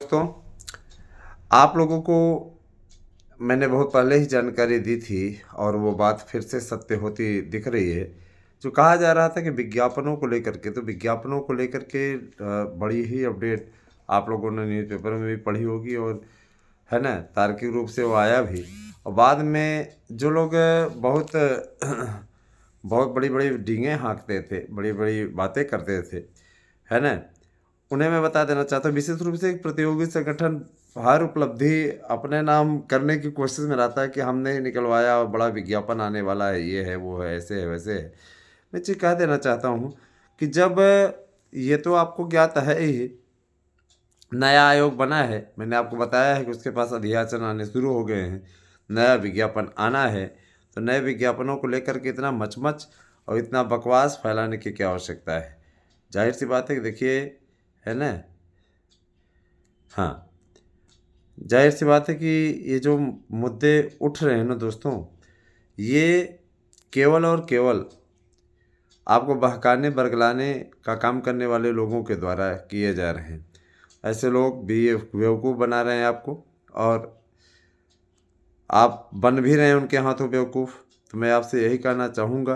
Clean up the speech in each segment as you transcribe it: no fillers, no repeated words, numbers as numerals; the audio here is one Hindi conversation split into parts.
दोस्तों, आप लोगों को मैंने बहुत पहले ही जानकारी दी थी और वो बात फिर से सत्य होती दिख रही है। जो कहा जा रहा था कि विज्ञापनों को लेकर के, तो विज्ञापनों को लेकर के बड़ी ही अपडेट आप लोगों ने न्यूज़पेपर में भी पढ़ी होगी और है ना, तार्किक रूप से वो आया भी। और बाद में जो लोग बहुत बहुत बड़ी बड़ी डींगें हाँकते थे, बड़ी बड़ी बातें करते थे, है ना, उन्हें मैं बता देना चाहता हूँ। विशेष रूप से एक प्रतियोगी संगठन हर उपलब्धि अपने नाम करने की कोशिश में रहता है कि हमने ही निकलवाया और बड़ा विज्ञापन आने वाला है, ये है, वो है, ऐसे है, वैसे है। मैं चीज़ कह देना चाहता हूँ कि जब ये तो आपको ज्ञात है ही, नया आयोग बना है, मैंने आपको बताया है कि उसके पास अध्याचन आने शुरू हो गए हैं, नया विज्ञापन आना है। तो नए विज्ञापनों को लेकर के इतना मचमच और इतना बकवास फैलाने की क्या आवश्यकता है? जाहिर सी बात है कि देखिए, है ना, हाँ, जाहिर सी बात है कि ये जो मुद्दे उठ रहे हैं ना दोस्तों, ये केवल और केवल आपको बहकाने बरगलाने का काम करने वाले लोगों के द्वारा किए जा रहे हैं। ऐसे लोग भी बेवकूफ़ बना रहे हैं आपको, और आप बन भी रहे हैं उनके हाथों बेवकूफ़। तो मैं आपसे यही कहना चाहूँगा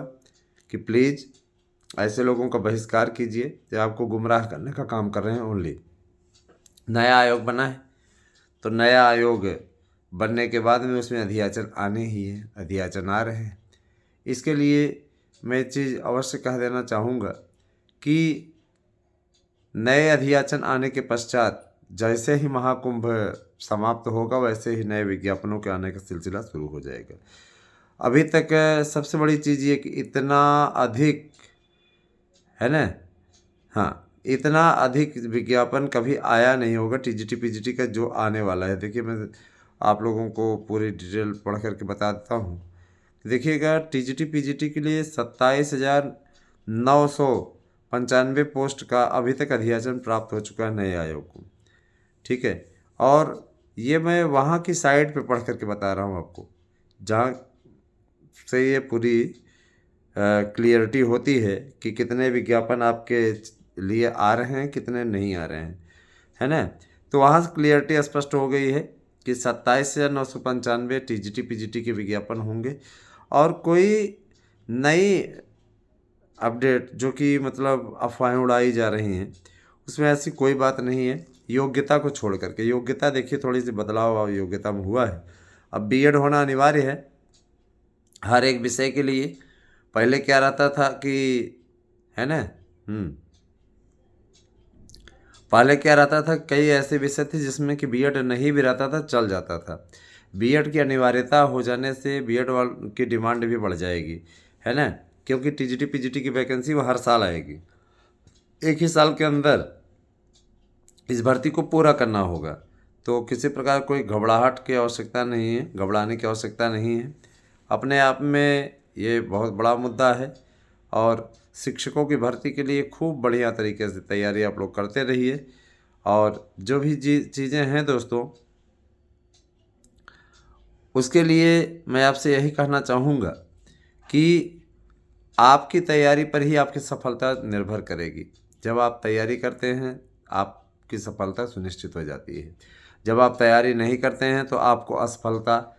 कि प्लीज़ ऐसे लोगों का बहिष्कार कीजिए जो आपको गुमराह करने का काम कर रहे हैं ओनली। नया आयोग बना है, तो नया आयोग बनने के बाद में उसमें अध्याचन आने ही हैं, अध्याचन आ रहे हैं। इसके लिए मैं एक चीज़ अवश्य कह देना चाहूँगा कि नए अध्याचन आने के पश्चात जैसे ही महाकुंभ समाप्त होगा, वैसे ही नए विज्ञापनों के आने का सिलसिला शुरू हो जाएगा। अभी तक सबसे बड़ी चीज़ ये कि इतना अधिक, है ना, हाँ, इतना अधिक विज्ञापन कभी आया नहीं होगा टीजीटी पीजीटी का जो आने वाला है। देखिए, मैं आप लोगों को पूरी डिटेल पढ़ करके बता देता हूँ। देखिएगा, टीजीटी पीजीटी के लिए 27,995 पोस्ट का अभी तक अध्याचन प्राप्त हो चुका है नए आयोग को। ठीक है, और ये मैं वहाँ की साइट पे पढ़ करके बता रहा हूँ आपको, जहाँ से ये पूरी क्लियरिटी होती है कि कितने विज्ञापन आपके लिए आ रहे हैं, कितने नहीं आ रहे हैं, है ना। तो वहाँ से क्लियरिटी स्पष्ट हो गई है कि 27,995 टीजीटी पीजीटी के विज्ञापन होंगे। और कोई नई अपडेट जो कि मतलब अफवाहें उड़ाई जा रही हैं, उसमें ऐसी कोई बात नहीं है। योग्यता को छोड़ करके, योग्यता देखिए थोड़ी सी बदलाव योग्यता में हुआ है। अब बीएड होना अनिवार्य है हर एक विषय के लिए। पहले क्या रहता था कि, है ना, पहले क्या रहता था, कई ऐसे विषय थे जिसमें कि बीएड नहीं भी रहता था, चल जाता था। बीएड की अनिवार्यता हो जाने से बीएड की डिमांड भी बढ़ जाएगी, है ना, क्योंकि टीजीटी पीजीटी की वैकेंसी वो हर साल आएगी। एक ही साल के अंदर इस भर्ती को पूरा करना होगा। तो किसी प्रकार कोई घबराहट की आवश्यकता नहीं है, घबराने की आवश्यकता नहीं है। अपने आप में ये बहुत बड़ा मुद्दा है, और शिक्षकों की भर्ती के लिए खूब बढ़िया तरीके से तैयारी आप लोग करते रहिए। और जो भी चीज़ें हैं दोस्तों, उसके लिए मैं आपसे यही कहना चाहूँगा कि आपकी तैयारी पर ही आपकी सफलता निर्भर करेगी। जब आप तैयारी करते हैं, आपकी सफलता सुनिश्चित हो जाती है। जब आप तैयारी नहीं करते हैं तो आपको असफलता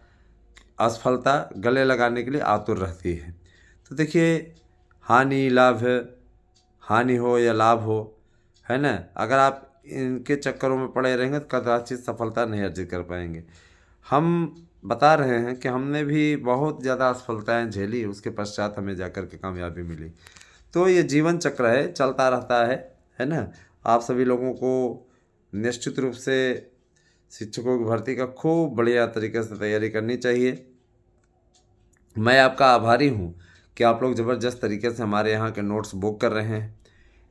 असफलता गले लगाने के लिए आतुर रहती है। तो देखिए, हानि लाभ, हानि हो या लाभ हो, है ना, अगर आप इनके चक्करों में पड़े रहेंगे तो कदाचित सफलता नहीं अर्जित कर पाएंगे। हम बता रहे हैं कि हमने भी बहुत ज़्यादा असफलताएं झेली, उसके पश्चात हमें जाकर के कामयाबी मिली। तो ये जीवन चक्र है, चलता रहता है ना। आप सभी लोगों को निश्चित रूप से शिक्षकों की भर्ती का खूब बढ़िया तरीके से तैयारी करनी चाहिए। मैं आपका आभारी हूँ कि आप लोग ज़बरदस्त तरीके से हमारे यहाँ के नोट्स बुक कर रहे हैं।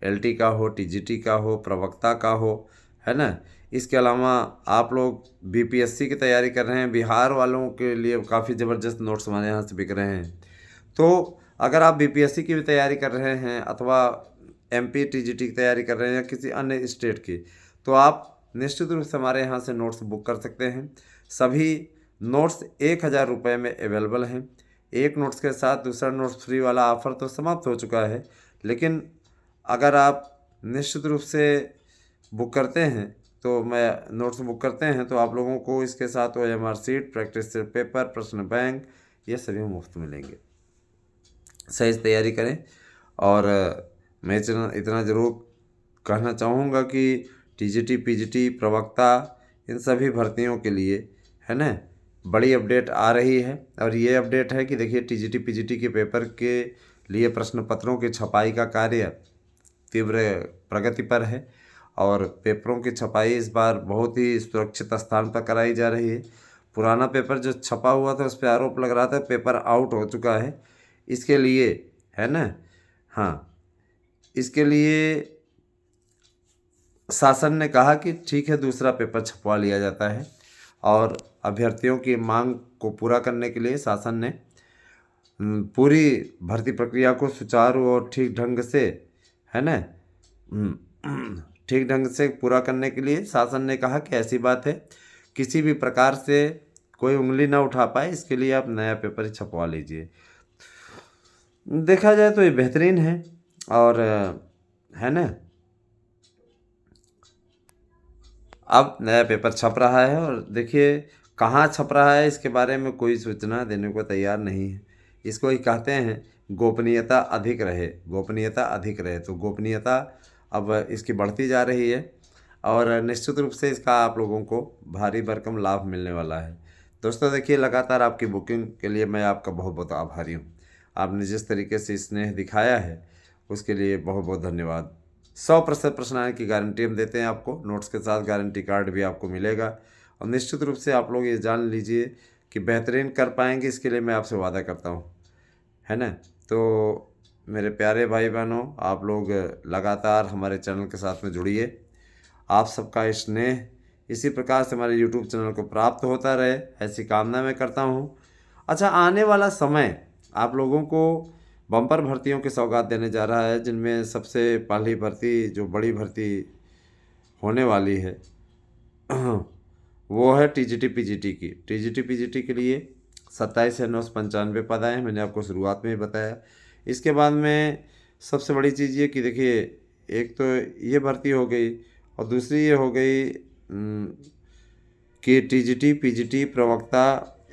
एलटी का हो, टीजीटी का हो, प्रवक्ता का हो, है ना। इसके अलावा आप लोग बीपीएससी की तैयारी कर रहे हैं, बिहार वालों के लिए काफ़ी ज़बरदस्त नोट्स हमारे यहाँ से बिक रहे हैं। तो अगर आप बीपीएससी की भी तैयारी कर रहे हैं अथवा एमपी टीजीटी की तैयारी कर रहे हैं या किसी अन्य स्टेट की, तो आप निश्चित रूप से हमारे यहाँ से नोट्स बुक कर सकते हैं। सभी नोट्स 1,000 रुपये में अवेलेबल हैं। एक नोट्स के साथ दूसरा नोट्स फ्री वाला ऑफ़र तो समाप्त हो चुका है, लेकिन अगर आप निश्चित रूप से बुक करते हैं तो मैं नोट्स बुक करते हैं तो आप लोगों को इसके साथ OMR शीट, प्रैक्टिस पेपर, प्रश्न बैंक, ये सभी मुफ्त मिलेंगे। सही से तैयारी करें। और मैं इतना ज़रूर कहना चाहूँगा कि TGT, PGT, प्रवक्ता, इन सभी भर्तियों के लिए, है ना, बड़ी अपडेट आ रही है। और ये अपडेट है कि देखिए TGT, PGT के पेपर के लिए प्रश्न पत्रों की छपाई का कार्य तीव्र प्रगति पर है और पेपरों की छपाई इस बार बहुत ही सुरक्षित स्थान पर कराई जा रही है। पुराना पेपर जो छपा हुआ था उस पर आरोप लग रहा था पेपर आउट हो चुका है। इसके लिए, है ना, हाँ, इसके लिए शासन ने कहा कि ठीक है, दूसरा पेपर छपवा लिया जाता है। और अभ्यर्थियों की मांग को पूरा करने के लिए शासन ने पूरी भर्ती प्रक्रिया को सुचारू और ठीक ढंग से, है ना, ठीक ढंग से पूरा करने के लिए शासन ने कहा कि ऐसी बात है, किसी भी प्रकार से कोई उंगली ना उठा पाए, इसके लिए आप नया पेपर ही छपवा लीजिए। देखा जाए तो ये बेहतरीन है। और है ना, अब नया पेपर छप रहा है और देखिए कहाँ छप रहा है इसके बारे में कोई सूचना देने को तैयार नहीं है। इसको ही कहते हैं गोपनीयता अधिक रहे, गोपनीयता अधिक रहे। तो गोपनीयता अब इसकी बढ़ती जा रही है और निश्चित रूप से इसका आप लोगों को भारी भरकम लाभ मिलने वाला है। दोस्तों देखिए, लगातार आपकी बुकिंग के लिए मैं आपका बहुत बहुत आभारी हूँ। आपने जिस तरीके से स्नेह दिखाया है उसके लिए बहुत बहुत धन्यवाद। 100% प्रश्न आने की गारंटी हम देते हैं आपको, नोट्स के साथ गारंटी कार्ड भी आपको मिलेगा। और निश्चित रूप से आप लोग ये जान लीजिए कि बेहतरीन कर पाएंगे, इसके लिए मैं आपसे वादा करता हूँ, है ना। तो मेरे प्यारे भाई बहनों, आप लोग लगातार हमारे चैनल के साथ में जुड़िए। आप सबका स्नेह इसी प्रकार से हमारे YouTube चैनल को प्राप्त होता रहे, ऐसी कामना मैं करता हूँ। अच्छा, आने वाला समय आप लोगों को बम्पर भर्तियों की सौगात देने जा रहा है, जिनमें सबसे पहली भर्ती, जो बड़ी भर्ती होने वाली है वो है TGT, PGT की। TGT, PGT के लिए 27,995 पद आए हैं, मैंने आपको शुरुआत में ही बताया। इसके बाद में सबसे बड़ी चीज़ ये कि देखिए, एक तो ये भर्ती हो गई और दूसरी ये हो गई कि TGT, PGT, प्रवक्ता,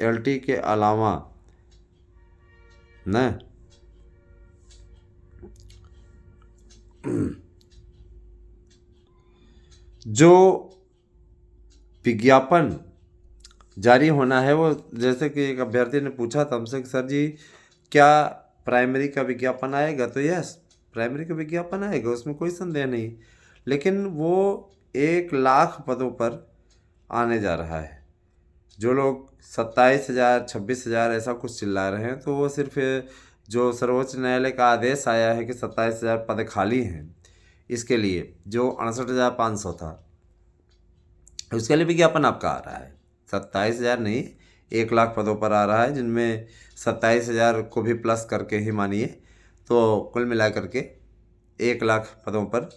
LT के अलावा न जो विज्ञापन जारी होना है, वो जैसे कि एक अभ्यर्थी ने पूछा था हमसे कि सर जी क्या प्राइमरी का विज्ञापन आएगा, तो यस, प्राइमरी का विज्ञापन आएगा, उसमें कोई संदेह नहीं। लेकिन वो 1,00,000 पदों पर आने जा रहा है। जो लोग 27,000, 26,000 ऐसा कुछ चिल्ला रहे हैं, तो वो सिर्फ जो सर्वोच्च न्यायालय का आदेश आया है कि 27,000 पद खाली हैं, इसके लिए जो 68,500 था, उसके लिए विज्ञापन आपका आ रहा है। 27,000 नहीं, 1,00,000 पदों पर आ रहा है, जिनमें 27,000 को भी प्लस करके ही मानिए तो कुल मिला करके 1,00,000 पदों पर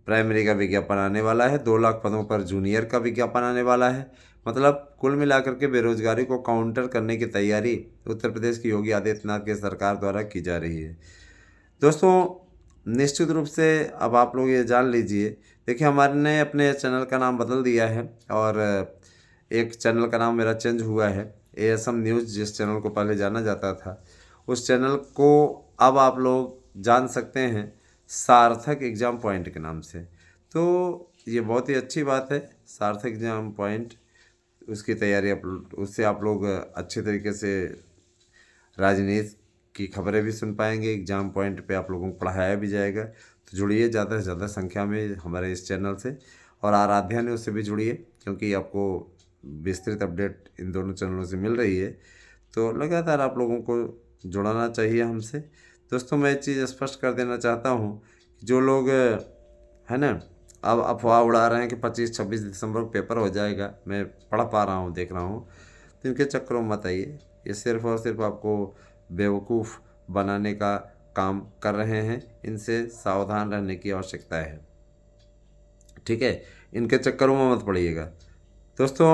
प्राइमरी का विज्ञापन आने वाला है। 2,00,000 पदों पर जूनियर का विज्ञापन आने वाला है। मतलब कुल मिलाकर के बेरोजगारी को काउंटर करने की तैयारी उत्तर प्रदेश की योगी आदित्यनाथ की सरकार द्वारा की जा रही है। दोस्तों निश्चित रूप से अब आप लोग ये जान लीजिए, देखिए हमारे ने अपने चैनल का नाम बदल दिया है और एक चैनल का नाम मेरा चेंज हुआ है। ASM न्यूज़, जिस चैनल को पहले जाना जाता था, उस चैनल को अब आप लोग जान सकते हैं सार्थक एग्ज़ाम पॉइंट के नाम से। तो ये बहुत ही अच्छी बात है, सार्थक एग्ज़ाम पॉइंट, उसकी तैयारी उससे आप लोग अच्छे तरीके से राजनीति की खबरें भी सुन पाएंगे। एग्ज़ाम पॉइंट पे आप लोगों को पढ़ाया भी जाएगा। तो जुड़िए ज़्यादा से ज़्यादा संख्या में हमारे इस चैनल से, और आराध्या न्यूज़ से भी जुड़िए, क्योंकि आपको विस्तृत अपडेट इन दोनों चैनलों से मिल रही है। तो लगातार आप लोगों को जुड़ाना चाहिए हमसे। दोस्तों मैं एक चीज़ स्पष्ट कर देना चाहता हूँ, जो लोग, है ना, अब अफवाह उड़ा रहे हैं कि 25-26 दिसंबर को पेपर हो जाएगा, मैं पढ़ पा रहा हूँ, देख रहा हूँ, तो इनके चक्करों में मत आइए। ये सिर्फ और सिर्फ आपको बेवकूफ़ बनाने का काम कर रहे हैं। इनसे सावधान रहने की आवश्यकता है, ठीक है, इनके चक्करों में मत पड़िएगा। दोस्तों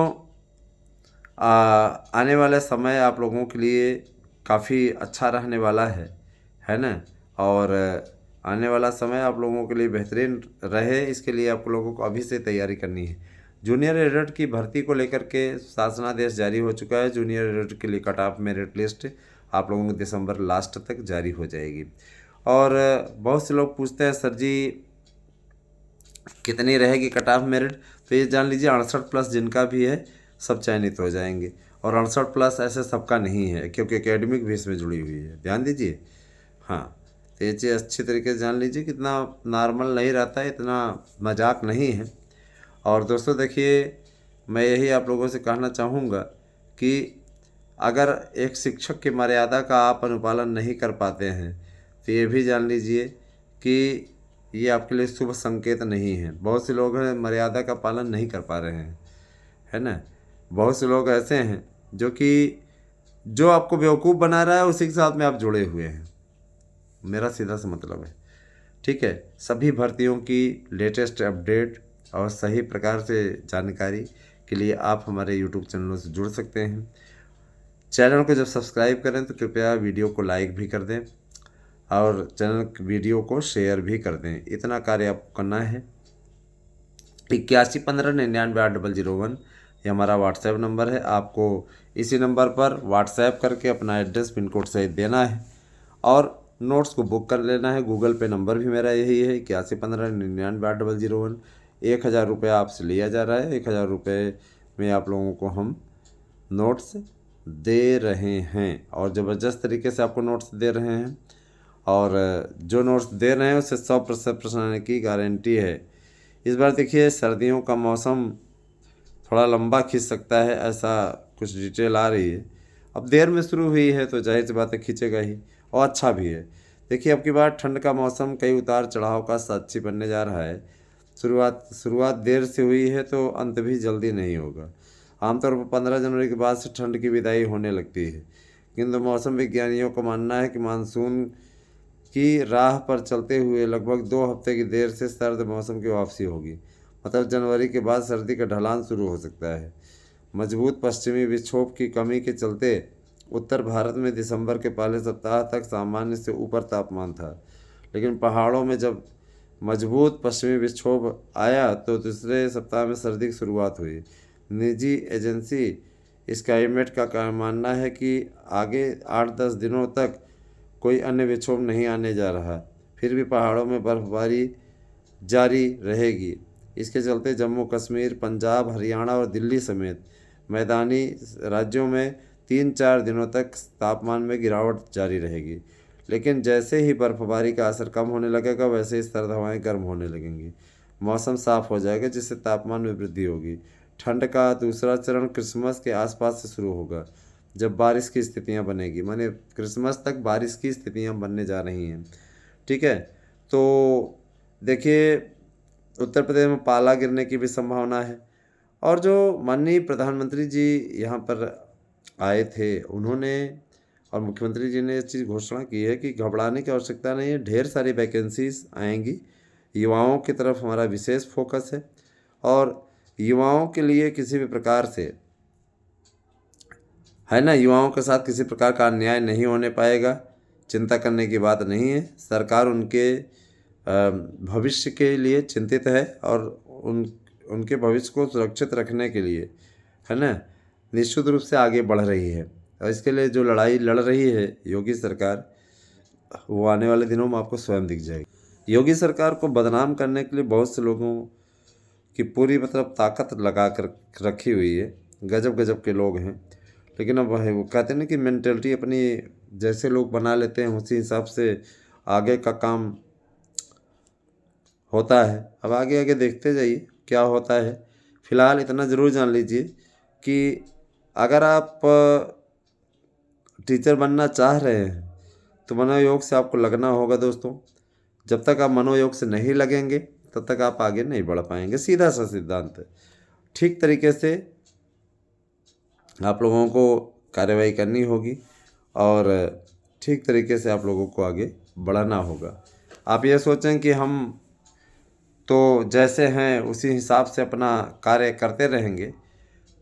आने वाला समय आप लोगों के लिए काफ़ी अच्छा रहने वाला है ना। और आने वाला समय आप लोगों के लिए बेहतरीन रहे, इसके लिए आप लोगों को अभी से तैयारी करनी है। जूनियर एडिटर की भर्ती को लेकर के शासनादेश जारी हो चुका है। जूनियर एडिटर के लिए कट ऑफ मेरिट लिस्ट आप लोगों को दिसंबर लास्ट तक जारी हो जाएगी। और बहुत से लोग पूछते हैं सर जी कितनी रहेगी कट ऑफ मेरिट, तो ये जान लीजिए 68+ जिनका भी है सब चयनित हो जाएंगे। और 68+ ऐसे सबका नहीं है, क्योंकि एकेडमिक भी इसमें जुड़ी हुई है, ध्यान दीजिए। हाँ, तो ये चीज़ अच्छी तरीके से जान लीजिए, कितना नॉर्मल नहीं रहता है, इतना मजाक नहीं है। और दोस्तों देखिए, मैं यही आप लोगों से कहना चाहूँगा कि अगर एक शिक्षक की मर्यादा का आप अनुपालन नहीं कर पाते हैं तो ये भी जान लीजिए कि ये आपके लिए शुभ संकेत नहीं है। बहुत से लोग हैं मर्यादा का पालन नहीं कर पा रहे हैं, है ना। बहुत से लोग ऐसे हैं जो आपको बेवकूफ़ बना रहा है, उसी के साथ में आप जुड़े हुए हैं, मेरा सीधा सा मतलब है। ठीक है, सभी भर्तियों की लेटेस्ट अपडेट और सही प्रकार से जानकारी के लिए आप हमारे YouTube चैनलों से जुड़ सकते हैं। चैनल को जब सब्सक्राइब करें तो कृपया वीडियो को लाइक भी कर दें और चैनल वीडियो को शेयर भी कर दें। इतना कार्य आपको करना है। 8115998001 ये हमारा व्हाट्सएप नंबर है। आपको इसी नंबर पर व्हाट्सएप करके अपना एड्रेस पिन कोड सहित देना है और नोट्स को बुक कर लेना है। गूगल पे नंबर भी मेरा यही है 8115998001। 1000 रुपये आपसे लिया जा रहा है। 1000 रुपये में आप लोगों को हम नोट्स दे रहे हैं और ज़बरदस्त तरीके से आपको नोट्स दे रहे हैं। और जो नोट्स दे रहे हैं उससे 100% आने की गारंटी है। इस बार देखिए सर्दियों का मौसम थोड़ा लंबा खींच सकता है, ऐसा कुछ डिटेल आ रही है। अब देर में शुरू हुई है तो जाहिर सी बात है खींचेगा ही, और अच्छा भी है। देखिए अब की बार ठंड का मौसम कई उतार चढ़ाव का साक्षी बनने जा रहा है। शुरुआत देर से हुई है तो अंत भी जल्दी नहीं होगा। आमतौर पर 15 जनवरी के बाद से ठंड की विदाई होने लगती है, किंतु मौसम विज्ञानियों का मानना है कि मानसून की राह पर चलते हुए लगभग 2 हफ्ते की देर से सर्द मौसम की वापसी होगी। मतलब जनवरी के बाद सर्दी का ढलान शुरू हो सकता है। मजबूत पश्चिमी विक्षोभ की कमी के चलते उत्तर भारत में दिसंबर के पहले सप्ताह तक सामान्य से ऊपर तापमान था, लेकिन पहाड़ों में जब मजबूत पश्चिमी विक्षोभ आया तो दूसरे सप्ताह में सर्दी की शुरुआत हुई। निजी एजेंसी स्काईमेट का मानना है कि आगे 8-10 दिनों तक कोई अन्य विक्षोभ नहीं आने जा रहा, फिर भी पहाड़ों में बर्फबारी जारी रहेगी। इसके चलते जम्मू कश्मीर, पंजाब, हरियाणा और दिल्ली समेत मैदानी राज्यों में 3-4 दिनों तक तापमान में गिरावट जारी रहेगी। लेकिन जैसे ही बर्फबारी का असर कम होने लगेगा वैसे ही सर्द हवाएं गर्म होने लगेंगी। मौसम साफ हो जाएगा जिससे तापमान में वृद्धि होगी। ठंड का दूसरा चरण क्रिसमस के आसपास से शुरू होगा, जब बारिश की स्थितियां बनेगी। माने क्रिसमस तक बारिश की स्थितियां बनने जा रही हैं। ठीक है, तो देखिए उत्तर प्रदेश में पाला गिरने की भी संभावना है। और जो माननीय प्रधानमंत्री जी यहाँ पर आए थे, उन्होंने और मुख्यमंत्री जी ने इस चीज़ घोषणा की है कि घबराने की आवश्यकता नहीं है, ढेर सारी वैकेंसीज आएंगी। युवाओं की तरफ हमारा विशेष फोकस है और युवाओं के लिए किसी भी प्रकार से, है ना, युवाओं के साथ किसी प्रकार का अन्याय नहीं होने पाएगा। चिंता करने की बात नहीं है। सरकार उनके भविष्य के लिए चिंतित है और उनके भविष्य को सुरक्षित रखने के लिए, है ना, निश्चित रूप से आगे बढ़ रही है। और इसके लिए जो लड़ाई लड़ रही है योगी सरकार, वो आने वाले दिनों में आपको स्वयं दिख जाएगी। योगी सरकार को बदनाम करने के लिए बहुत से लोगों की पूरी मतलब ताकत लगा कर रखी हुई है। गजब गजब के लोग हैं, लेकिन अब वो कहते हैं ना कि मेंटलिटी अपनी जैसे लोग बना लेते हैं उसी हिसाब से आगे का काम होता है। अब आगे आगे देखते जाइए क्या होता है। फिलहाल इतना ज़रूर जान लीजिए कि अगर आप टीचर बनना चाह रहे हैं तो मनोयोग से आपको लगना होगा दोस्तों। जब तक आप मनोयोग से नहीं लगेंगे तब तक आप आगे नहीं बढ़ पाएंगे। सीधा सा सिद्धांत है। ठीक तरीके से आप लोगों को कार्रवाई करनी होगी और ठीक तरीके से आप लोगों को आगे बढ़ाना होगा। आप ये सोचें कि हम तो जैसे हैं उसी हिसाब से अपना कार्य करते रहेंगे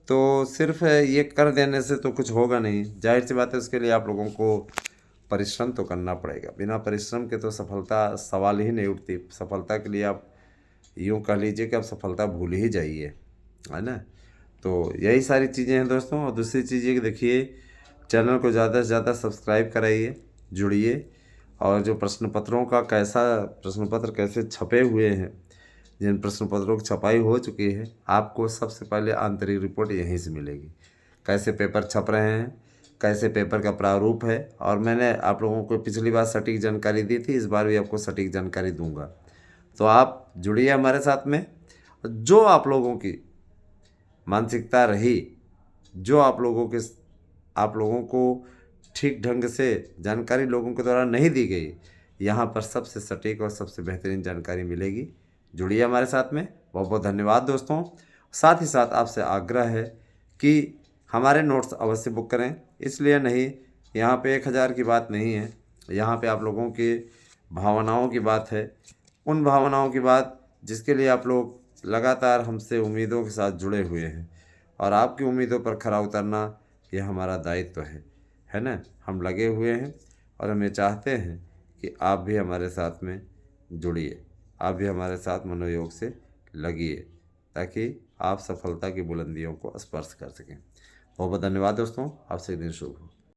तो सिर्फ ये कर देने से तो कुछ होगा नहीं। जाहिर सी बात है, उसके लिए आप लोगों को परिश्रम तो करना पड़ेगा। बिना परिश्रम के तो सफलता सवाल ही नहीं उठती। सफलता के लिए आप यूँ कह लीजिए कि आप सफलता भूल ही जाइए, है ना। तो यही सारी चीज़ें हैं दोस्तों। और दूसरी चीज़ ये कि देखिए, चैनल को ज़्यादा से ज़्यादा सब्सक्राइब कराइए, जुड़िए। और जो प्रश्न पत्रों का प्रश्न पत्र कैसे छपे हुए हैं, जिन प्रश्न पत्रों की छपाई हो चुकी है, आपको सबसे पहले आंतरिक रिपोर्ट यहीं से मिलेगी। कैसे पेपर छप रहे हैं, कैसे पेपर का प्रारूप है। और मैंने आप लोगों को पिछली बार सटीक जानकारी दी थी, इस बार भी आपको सटीक जानकारी दूंगा। तो आप जुड़िए हमारे साथ में। जो आप लोगों की मानसिकता रही, जो आप लोगों को ठीक ढंग से जानकारी लोगों के द्वारा नहीं दी गई, यहाँ पर सबसे सटीक और सबसे बेहतरीन जानकारी मिलेगी। जुड़िए हमारे साथ में। बहुत बहुत धन्यवाद दोस्तों। साथ ही साथ आपसे आग्रह है कि हमारे नोट्स अवश्य बुक करें। इसलिए नहीं, यहाँ पे 1000 की बात नहीं है, यहाँ पे आप लोगों के भावनाओं की बात है। उन भावनाओं की बात जिसके लिए आप लोग लगातार हमसे उम्मीदों के साथ जुड़े हुए हैं, और आपकी उम्मीदों पर खरा उतरना यह हमारा दायित्व है ना। हम लगे हुए हैं और हम ये चाहते हैं कि आप भी हमारे साथ में जुड़िए, आप भी हमारे साथ मनोयोग से लगिए, ताकि आप सफलता की बुलंदियों को स्पर्श कर सकें। बहुत बहुत धन्यवाद दोस्तों। आपसे दिन शुभ हो।